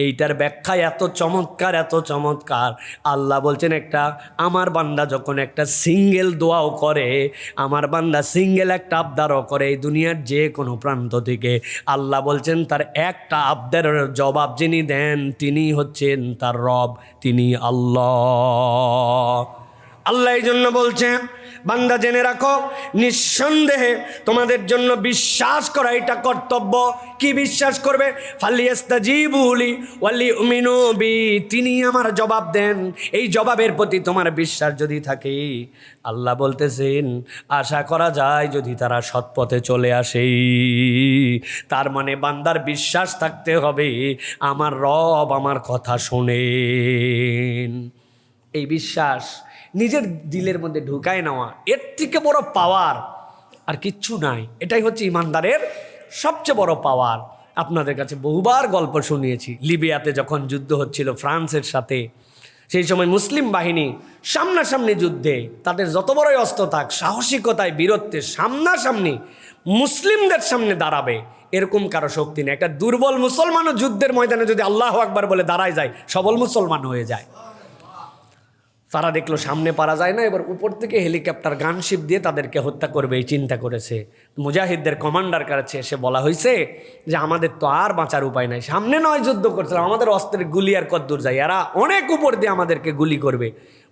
এইটার ব্যাখ্যা এত চমৎকার, এত চমৎকার। আল্লাহ বলছেন একটা আমার বান্দা যখন একটা সিঙ্গেল দোয়াও করে, আমার বান্দা সিঙ্গেল একটা আবদারও করে এই দুনিয়ার যে কোনো প্রান্ত থেকে, আল্লাহ বলছেন তার একটা আবদারের জবাব যিনি দেন তিনি হচ্ছেন তার রব, তিনি আল্লাহ। আল্লাহ এই জন্য বলছেন বান্দা জেনে রাখো, নিঃসন্দেহে তোমাদের জন্য বিশ্বাস করা এটা কর্তব্য। কি বিশ্বাস করবে? ফালিয়াস্তাজিবু লি ওয়ালিউমিনু বি, তিনি আমার জবাব দেন, এই জবাবের প্রতি তোমার বিশ্বাস যদি থাকে, আল্লাহ বলতেছেন আশা করা যায় যদি তারা সৎপথে চলে আসে। তার মানে বান্দার বিশ্বাস থাকতে হবে আমার রব আমার কথা শোনেন। এই বিশ্বাস নিজের দিলের মধ্যে ঢুকায় নেওয়া, এর থেকে বড় পাওয়ার আর কিচ্ছু নাই। এটাই হচ্ছে ইমানদারের সবচেয়ে বড় পাওয়ার। আপনাদের কাছে বহুবার গল্প শুনিয়েছি, লিবিয়াতে যখন যুদ্ধ হচ্ছিল ফ্রান্সের সাথে, সেই সময় মুসলিম বাহিনী সামনাসামনি যুদ্ধে, তাদের যত বড়ই অস্ত্র থাক, সাহসিকতায় বীরত্বে সামনাসামনি মুসলিমদের সামনে দাঁড়াবে এরকম কারো শক্তি নেই। একটা দুর্বল মুসলমানও যুদ্ধের ময়দানে যদি আল্লাহু আকবার বলে দাঁড়ায় যায়, সবল মুসলমান হয়ে যায়। তারা দেখলো সামনে পারা যায় না, এবার উপর থেকে হেলিকপ্টার গানশিপ দিয়ে তাদেরকে হত্যা করবে এই চিন্তা করেছে। মুজাহিদদের কমান্ডার কাছে এসে বলা হয়েছে যে আমাদের তো আর বাঁচার উপায় নাই, সামনে নয় যুদ্ধ করছিলাম, আমাদের অস্ত্রের গুলি আর কতদূর যায়, এরা অনেক উপর দিয়ে আমাদেরকে গুলি করবে।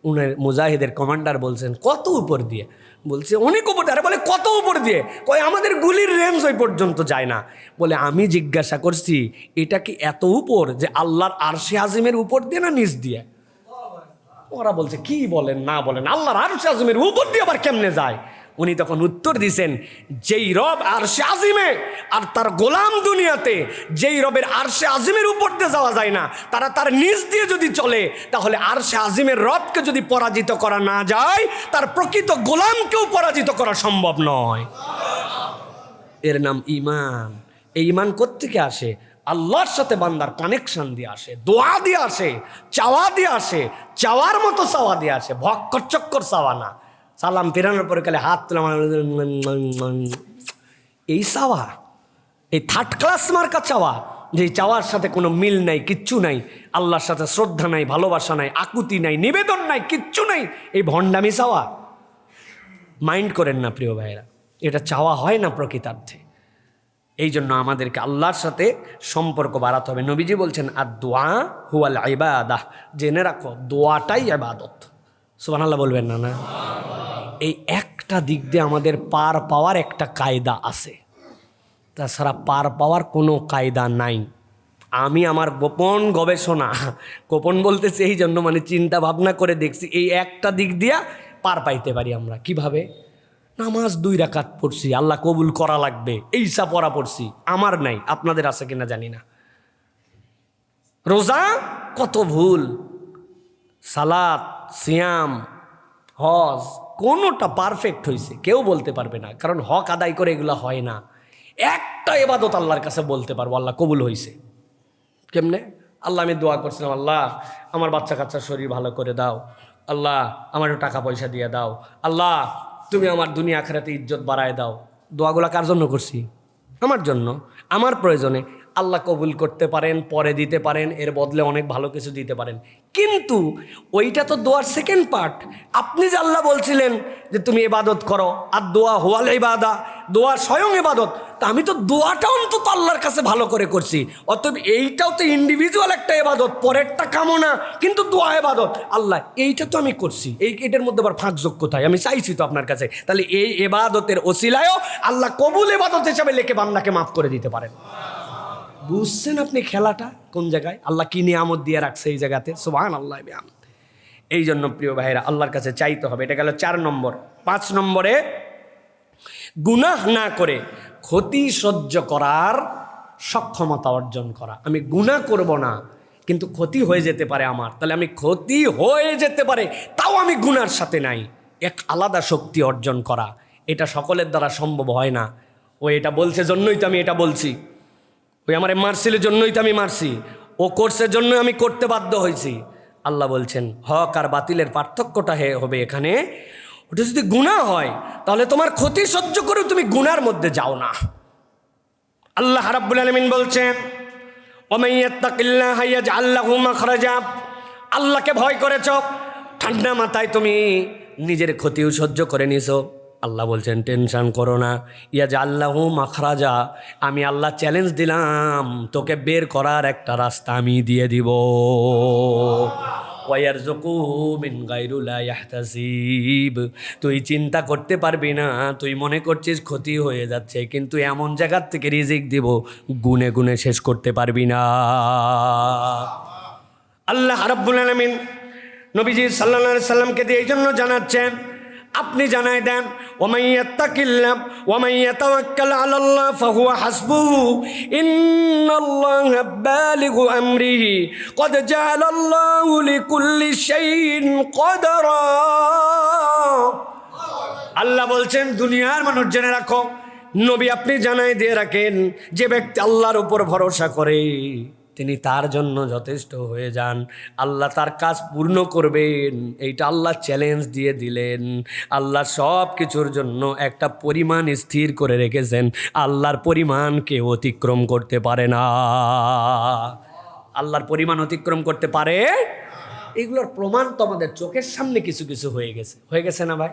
উনি মুজাহিদের কমান্ডার বলছেন কত উপর দিয়ে? বলছে অনেক উপর দিয়ে। আরে বলে কত উপর দিয়ে? কয় আমাদের গুলির রেঞ্জ ওই পর্যন্ত যায় না। বলে আমি জিজ্ঞাসা করছি এটা কি এত উপর যে আল্লাহর আরশে আজিমের উপর দিয়ে না নিচ দিয়ে? ওরা বলছে কি বলেন না বলেন, আল্লাহর আরশে আযমের উপর দিয়ে আবার কেমনে যায়? উনি তখন উত্তর দিছেন, যেই রব আরশে আজিমে আর তার গোলাম দুনিয়াতে, যেই রবের আরশে আজিমের উপর দিয়ে যাওয়া যায় না, তারা তার নিচ দিয়ে যদি চলে, তাহলে আরশে আজিমের রবকে যদি পরাজিত করা না যায়, তার প্রকৃত গোলামকেও পরাজিত করা সম্ভব নয়। এর নাম ঈমান। এই ঈমান কোত্থেকে আসে? আল্লাহর সাথে বান্দার কানেকশন দিয়ে আসে, দোয়া দিয়ে আসে, চাওয়া দিয়ে আসে, চাওয়ার মতো চাওয়া দিয়ে আসে, ভক্কর চক্কর চাওয়া না। সালাম ফেরানোর পরে কালে হাত তুলে এই চাওয়া, এই থার্ড ক্লাস মার্কা চাওয়া, যে চাওয়ার সাথে কোনো মিল নাই, কিচ্ছু নাই, আল্লাহর সাথে শ্রদ্ধা নাই, ভালোবাসা নাই, আকুতি নাই, নিবেদন নাই, কিচ্ছু নাই, এই ভণ্ডামি চাওয়া। মাইন্ড করেন না প্রিয় ভাইরা, এটা চাওয়া হয় না প্রকৃতার্থে। এই জন্য আমাদেরকে আল্লাহর সাথে সম্পর্ক বাড়াতে হবে। নবীজি বলছেন, আর দোয়া হুয়াল ইবাদাহ, জেনে রাখো দোয়াটাই ইবাদত। সুবহানাল্লাহ বলবেন না? না, এই একটা দিক দিয়ে আমাদের পার পাওয়ার একটা কায়দা আছে, তাছাড়া পার পাওয়ার কোনো কায়দা নাই। আমি আমার গোপন গবেষণা, গোপন বলতেছি এই জন্য মানে চিন্তা ভাবনা করে দেখছি, এই একটা দিক দিয়া পার পাইতে পারি আমরা। কিভাবে? নামাজ 2 রাকাত পড়ছি, আল্লাহ কবুল করা লাগবে, এইসা পড়া পড়ছি, আমার নাই, আপনাদের আছে কিনা জানি না। রোজা কত ভুল, সালাত, সিয়াম, হজ, কোনোটা পারফেক্ট হয়েছে কেউ বলতে পারবে না, কারণ হক আদায় করে এগুলো হয় না। একটা ইবাদত আল্লাহর কাছে বলতে পারবো আল্লাহ কবুল হয়েছে। কেমনে? আল্লাহ আমি দোয়া করছিলাম, আল্লাহ আমার বাচ্চা কাচ্চার শরীর ভালো করে দাও, আল্লাহ আমার টাকা পয়সা দিয়ে দাও, আল্লাহ তুমি আমার দুনিয়া আখিরাতে ইজ্জত বাড়ায় দাও। দোয়াগুলা কার জন্য করছি? আমার জন্য, আমার প্রয়োজনে। আল্লাহ কবুল করতে পারেন, পরে দিতে পারেন, এর বদলে অনেক ভালো কিছু দিতে পারেন, কিন্তু ওইটা তো দোয়ার সেকেন্ড পার্ট। আপনি যে আল্লাহ বলছিলেন যে তুমি ইবাদত করো, আর দোয়া হুয়াল ইবাদা, দোয়া স্বয়ং ইবাদত, তা আমি তো দোয়াটা অন্তত আল্লাহর কাছে ভালো করে করছি, অতএব এইটাও তো ইন্ডিভিজুয়াল একটা ইবাদত, পরেরটা কামনা, কিন্তু দোয়া ইবাদত। আল্লাহ এইটা তো আমি করছি, এটার মধ্যে আবার ফাঁক যোগ কোথায়? আমি চাইছি তো আপনার কাছে, তাহলে এই ইবাদতের ওসিলায়ও আল্লাহ কবুল ইবাদত হিসাবে লেখে বান্দাকে মাফ করে দিতে পারেন। বুঝছেন আপনি খেলাটা কোন জায়গায়? আল্লাহ কি নিয়ামত দিয়ে রাখছে এই জায়গাতে, সুবহানাল্লাহ। এই জন্য প্রিয় ভাইরা আল্লাহর কাছে চাইতে হবে। এটা গেল 4 নম্বর। 5 নম্বরে, গুনাহ না করে ক্ষতি সহ্য করার সক্ষমতা অর্জন করা। আমি গুনাহ করব না, কিন্তু ক্ষতি হয়ে যেতে পারে আমার, তাহলে আমি ক্ষতি হয়ে যেতে পারে তাও আমি গুনার সাথে নাই, এক আলাদা শক্তি অর্জন করা। এটা সকলের দ্বারা সম্ভব হয় না। ও এটা বলছে জন্যই তো আমি এটা বলছি, ওই আমার মারছিল জন্যই তো আমি মারছি, ও কোর্সের জন্য আমি করতে বাধ্য হয়েছি। আল্লাহ বলছেন হক আর বাতিলের পার্থক্যটা হবে এখানে, ওটা যদি গুনাহ হয় তাহলে তোমার ক্ষতি সহ্য করেও তুমি গুনার মধ্যে যাও না। আল্লাহ রাব্বুল আলামিন বলছেন, ওয়ামান ইয়াত্তাকিল্লাহা ইয়াজআল লাহু মাখরাজা, আল্লাহকে ভয় করেছ, ঠান্ডা মাথায় তুমি নিজের ক্ষতিও সহ্য করে নিছো। আল্লাহ বলছেন টেনশন করো না, ইয়াজআল লাহু মাখরাজা, আমি আল্লাহ চ্যালেঞ্জ দিলাম, তোকে বের করার একটা রাস্তা আমি দিয়ে দিব। ওয়ারযুকুহু মিন গায়রি লা ইয়াহতাসিব, তুই চিন্তা করতে পারবি না, তুই মনে করছিস ক্ষতি হয়ে যাচ্ছে, কিন্তু এমন জায়গার থেকে রিজিক দিব গুনে গুনে শেষ করতে পারবি না। আল্লাহ রাব্বুল আলামিন নবীজি সাল্লাল্লাহু আলাইহি সাল্লামকে দিয়ে এই জন্য জানাচ্ছেন, আপনি জানাই দেন, ওয়ামান ইয়াত্তাকিল্লাহ ওয়ামান ইয়াতাওয়াক্কাল আলাল্লাহ ফাহুয়া হাসবুহু ইন্নাল্লাহা বালিগু আমরিহি ক্বাদ জাআলাল্লাহু লিকুল্লি শাইইন কদরা। আল্লাহ বলছেন দুনিয়ার মানুষ জেনে রাখো, নবী আপনি জানাই দিয়ে রাখেন, যে ব্যক্তি আল্লাহর উপর ভরসা করে তিনি তার জন্য যথেষ্ট হয়ে যান, আল্লাহ তার কাজ পূর্ণ করবেন। এইটা আল্লাহ চ্যালেঞ্জ দিয়ে দিলেন। আল্লাহ সব কিছুর জন্য একটা পরিমাণ স্থির করে রেখেছেন, আল্লাহর পরিমাণকে অতিক্রম করতে পারে না। আল্লাহর পরিমাণ অতিক্রম করতে পারে, এগুলোর প্রমাণ তো আমাদের চোখের সামনে কিছু কিছু হয়ে গেছে না ভাই?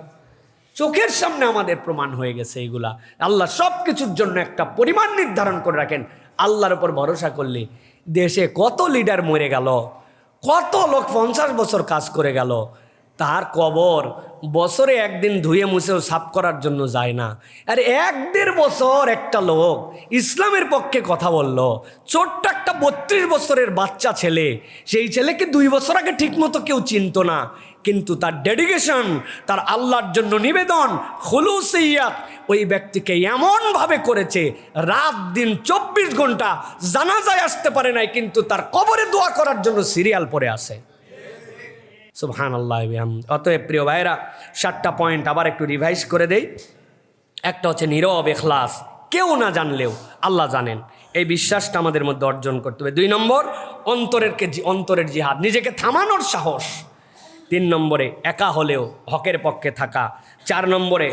চোখের সামনে আমাদের প্রমাণ হয়ে গেছে এগুলা। আল্লাহ সব কিছুর জন্য একটা পরিমাণ নির্ধারণ করে রাখেন। আল্লাহর উপর ভরসা করলে দেশে কত লিডার মরে গেল, কত লোক 50 বছর কাজ করে গেল, তার কবর বছরে একদিন ধুয়ে মুছেও সাফ করার জন্য যায় না। আর 1-1.5 বছর একটা লোক ইসলামের পক্ষে কথা বলল, ছোট্ট একটা 32 বছরের বাচ্চা ছেলে, সেই ছেলেকে 2 বছর আগে ঠিকমতো কেউ চিনতো না, কিন্তু তার ডেডিকেশন, তার আল্লাহর জন্য নিবেদন, খুলুসিয়াত ওই ব্যক্তিকে এমনভাবে করেছে রাত দিন 24 ঘন্টা জানাজায় আসতে পারে নাই, কিন্তু তার কবরে দোয়া করার জন্য সিরিয়াল পড়ে আছে। সুবহানাল্লাহ। অতএব প্রিয় ভাইরা, 7টা পয়েন্ট আবার একটু রিভাইজ করে দেই। একটা হচ্ছে নীরব ইখলাস, কেউ না জানলেও আল্লাহ জানেন, এই বিশ্বাসটা আমাদের মধ্যে অর্জন করতে হবে। 2 নম্বর, অন্তরের জিহাদ, নিজেকে থামানোর সাহস। 3 নম্বরে একা হলেও হকের পক্ষে থাকা। 4 নম্বরে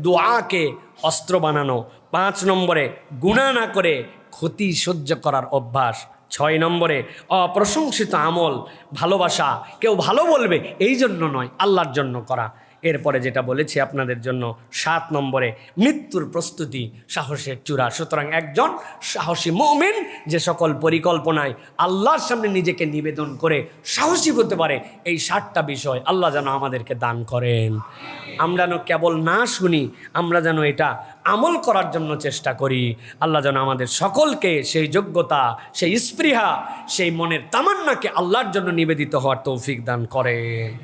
দোয়াকে অস্ত্র বানানো। 5 নম্বরে গুনাহ না করে ক্ষতি সহ্য করার অভ্যাস। 6 নম্বরে অপ্রশংসিত আমল, ভালোবাসা, কেউ ভালো বলবে এই জন্য নয়, আল্লাহর জন্য করা। এরপরে যেটা বলেছি আপনাদের জন্য 7 নম্বরে মৃত্যুর প্রস্তুতি সাহসের চূড়া। সুতরাং একজন সাহসী মুমিন যে সকল পরিকল্পনায় আল্লাহর সামনে নিজেকে নিবেদন করে সাহসী হতে পারে, এই 7টা বিষয় আল্লাহ যেন আমাদেরকে দান করেন। আমরা যেন কেবল না শুনি, আমরা যেন এটা আমল করার জন্য চেষ্টা করি। আল্লাহ যেন আমাদের সকলকে সেই যোগ্যতা, সেই স্পৃহা, সেই মনের তামান্নাকে আল্লাহর জন্য নিবেদিত হওয়ার তৌফিক দান করেন।